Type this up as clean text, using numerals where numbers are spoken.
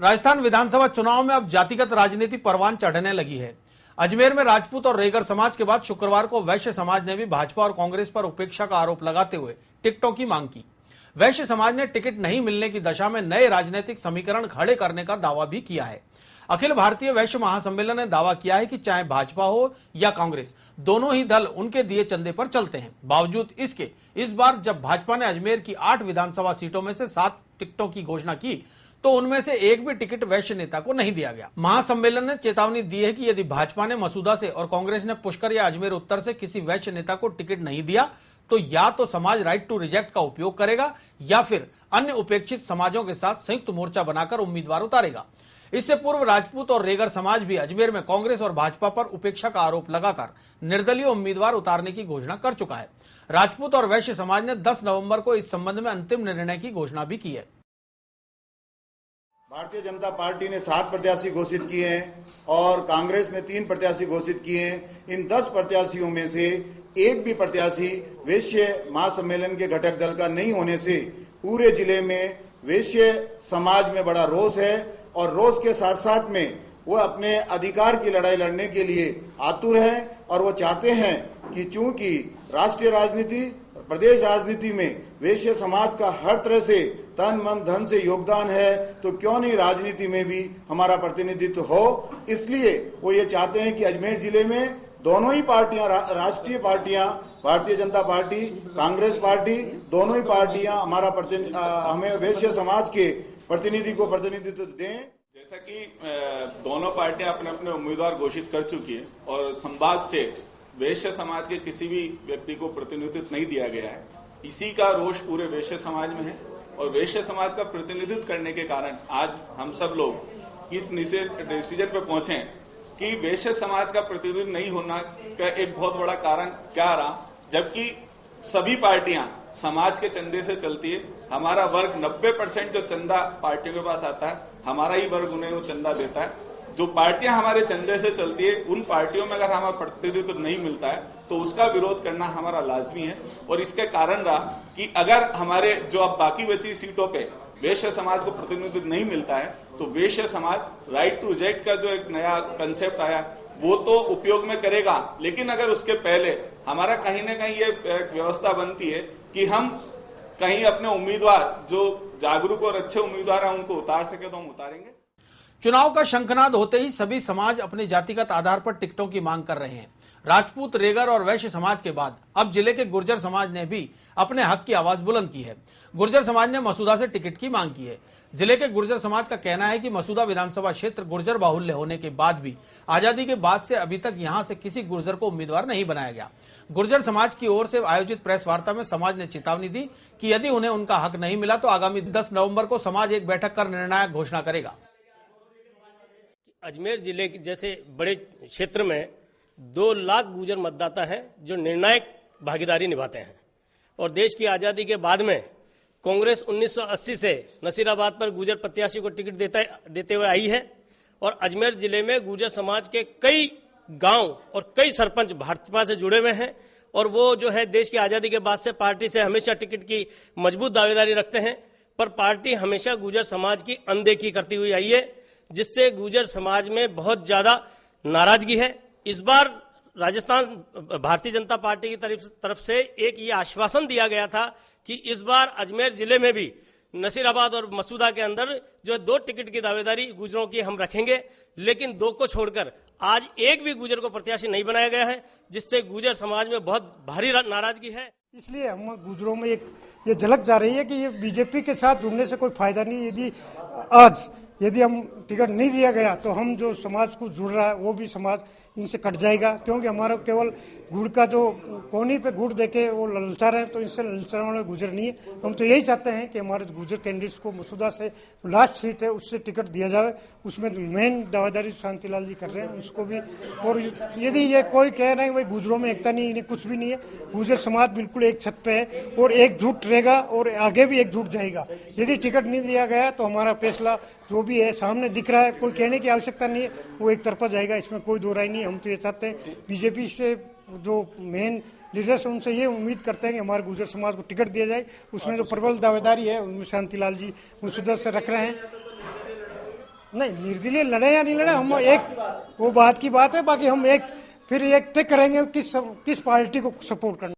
राजस्थान विधानसभा चुनाव में अब जातिगत राजनीति परवान चढ़ने लगी है। अजमेर में राजपूत और रेगर समाज के बाद शुक्रवार को वैश्य समाज ने भी भाजपा और कांग्रेस पर उपेक्षा का आरोप लगाते हुए टिकटों की मांग की। वैश्य समाज ने टिकट नहीं मिलने की दशा में नए राजनीतिक समीकरण खड़े करने का दावा भी किया है। अखिल भारतीय वैश्य महासम्मेलन ने दावा किया है कि चाहे भाजपा हो या कांग्रेस, दोनों ही दल उनके दिए चंदे पर चलते हैं। बावजूद इसके इस बार जब भाजपा ने अजमेर की 8 विधानसभा सीटों में से 7 टिकटों की घोषणा की तो उनमें से एक भी टिकट वैश्य नेता को नहीं दिया गया। महासम्मेलन ने चेतावनी दी है कि यदि भाजपा ने मसूदा से और कांग्रेस ने पुष्कर या अजमेर उत्तर से किसी वैश्य नेता को टिकट नहीं दिया तो या तो समाज राइट टू रिजेक्ट का उपयोग करेगा या फिर अन्य उपेक्षित समाजों के साथ संयुक्त मोर्चा बनाकर उम्मीदवार उतारेगा। इससे पूर्व राजपूत और रेगर समाज भी अजमेर में कांग्रेस और भाजपा पर उपेक्षा का आरोप लगाकर निर्दलीय उम्मीदवार उतारने की घोषणा कर चुका है। राजपूत और वैश्य समाज ने 10 नवंबर को इस संबंध में अंतिम निर्णय की घोषणा भी की है। भारतीय जनता पार्टी ने 7 प्रत्याशी घोषित किए हैं और कांग्रेस ने 3 प्रत्याशी घोषित किए हैं। इन 10 प्रत्याशियों में से एक भी प्रत्याशी वैश्य महासम्मेलन के घटक दल का नहीं होने से पूरे जिले में वैश्य समाज में बड़ा रोष है और रोष के साथ साथ में वो अपने अधिकार की लड़ाई लड़ने के लिए आतुर हैं और वो चाहते हैं कि चूंकि राष्ट्रीय राजनीति, प्रदेश राजनीति में वैश्य समाज का हर तरह से तन मन धन से योगदान है तो क्यों नहीं राजनीति में भी हमारा प्रतिनिधित्व हो। इसलिए वो ये चाहते हैं कि अजमेर जिले में दोनों ही पार्टियां, राष्ट्रीय पार्टियां, भारतीय जनता पार्टी, कांग्रेस पार्टी, दोनों ही पार्टियां हमें वैश्य समाज के प्रतिनिधि को प्रतिनिधित्व दें। जैसा कि दोनों पार्टियां अपने अपने उम्मीदवार घोषित कर चुकी है और संभाग से वैश्य समाज के किसी भी व्यक्ति को प्रतिनिधित्व नहीं दिया गया है, इसी का रोष पूरे वैश्य समाज में है और वैश्य समाज का प्रतिनिधित्व करने के कारण आज हम सब लोग इस डिसीजन पे पहुंचे कि वैश्य समाज का प्रतिनिधित्व नहीं होना का एक बहुत बड़ा कारण क्या रहा, जबकि सभी पार्टियां समाज के चंदे से चलती है। हमारा वर्ग 90% जो चंदा पार्टियों के पास आता है, हमारा ही वर्ग उन्हें वो चंदा देता है। जो पार्टियां हमारे चंदे से चलती है, उन पार्टियों में अगर हमारा प्रतिनिधित्व नहीं मिलता है तो उसका विरोध करना हमारा लाजमी है। और इसके कारण रहा कि अगर हमारे जो अब बाकी बची सीटों पे वैश्य समाज को प्रतिनिधित्व नहीं मिलता है तो वैश्य समाज राइट टू रिजेक्ट का जो एक नया कंसेप्ट आया वो तो उपयोग में करेगा, लेकिन अगर उसके पहले हमारा कहीं ना कहीं ये व्यवस्था बनती है कि हम कहीं अपने उम्मीदवार जो जागरूक और अच्छे उम्मीदवार हैं उनको उतार सके तो हम उतारेंगे। चुनाव का शंखनाद होते ही सभी समाज अपने जातिगत आधार पर टिकटों की मांग कर रहे हैं। राजपूत, रेगर और वैश्य समाज के बाद अब जिले के गुर्जर समाज ने भी अपने हक की आवाज बुलंद की है। गुर्जर समाज ने मसूदा से टिकट की मांग की है। जिले के गुर्जर समाज का कहना है कि मसूदा विधानसभा क्षेत्र गुर्जर बाहुल्य होने के बाद भी आजादी के बाद से अभी तक यहां से किसी गुर्जर को उम्मीदवार नहीं बनाया गया। गुर्जर समाज की ओर से आयोजित प्रेस वार्ता में समाज ने चेतावनी दी कि यदि उन्हें उनका हक नहीं मिला तो आगामी 10 नवंबर को समाज एक बैठक कर निर्णायक घोषणा करेगा। अजमेर जिले जैसे बड़े क्षेत्र में 2 लाख गुर्जर मतदाता हैं जो निर्णायक भागीदारी निभाते हैं और देश की आज़ादी के बाद में कांग्रेस 1980 से नसीराबाद पर गुर्जर प्रत्याशी को टिकट देते हुए आई है और अजमेर जिले में गुर्जर समाज के कई गांव और कई सरपंच भाजपा से जुड़े हुए हैं और वो जो है देश की आज़ादी के बाद से पार्टी से हमेशा टिकट की मजबूत दावेदारी रखते हैं, पर पार्टी हमेशा गुर्जर समाज की अनदेखी करती हुई आई है, जिससे गुर्जर समाज में बहुत ज़्यादा नाराजगी है। इस बार राजस्थान भारतीय जनता पार्टी की तरफ से एक ये आश्वासन दिया गया था कि इस बार अजमेर जिले में भी नसीराबाद और मसूदा के अंदर जो 2 टिकट की दावेदारी गुर्जरों की हम रखेंगे, लेकिन 2 को छोड़कर आज एक भी गुर्जर को प्रत्याशी नहीं बनाया गया है, जिससे गुर्जर समाज में बहुत भारी नाराजगी है। इसलिए हम गुर्जरों में एक ये झलक जा रही है कि ये बीजेपी के साथ जुड़ने से कोई फायदा नहीं। यदि हम टिकट नहीं दिया गया तो हम जो समाज को जुड़ रहा है वो भी समाज इनसे कट जाएगा, क्योंकि हमारा केवल गुड़ का जो कोनी पे गुड़ देके वो ललचा रहे हैं तो इससे ललचाने वाला गुजर नहीं है। हम तो यही चाहते हैं कि हमारे गुजर कैंडिडेट्स को मसूदा से लास्ट सीट है उससे टिकट दिया जाए। उसमें मेन दावेदारी शांतिलाल जी कर रहे हैं उसको भी। और यदि ये कोई कह रहे हैं भाई गुजरों में एकता नहीं, इन्हें कुछ भी नहीं है। गुजर समाज बिल्कुल एक छत पे है और एकजुट रहेगा और आगे भी एकजुट जाएगा। यदि टिकट नहीं दिया गया तो हमारा फैसला जो भी है सामने दिख रहा है, कोई कहने की आवश्यकता नहीं है, वो एक तरफा जाएगा, इसमें कोई दो राय नहीं। हम तो ये चाहते हैं बीजेपी से जो मेन लीडर्स हैं उनसे ये उम्मीद करते हैं कि हमारे गुर्जर समाज को टिकट दिया जाए। उसमें जो प्रबल दावेदारी है उनमें शांतिलाल जी मसूदा से रख रहे हैं। नहीं, निर्दलीय लड़े या नहीं लड़े, हम एक वो बात की बात है। बाकी हम एक फिर एक तय करेंगे किस पार्टी को सपोर्ट करना।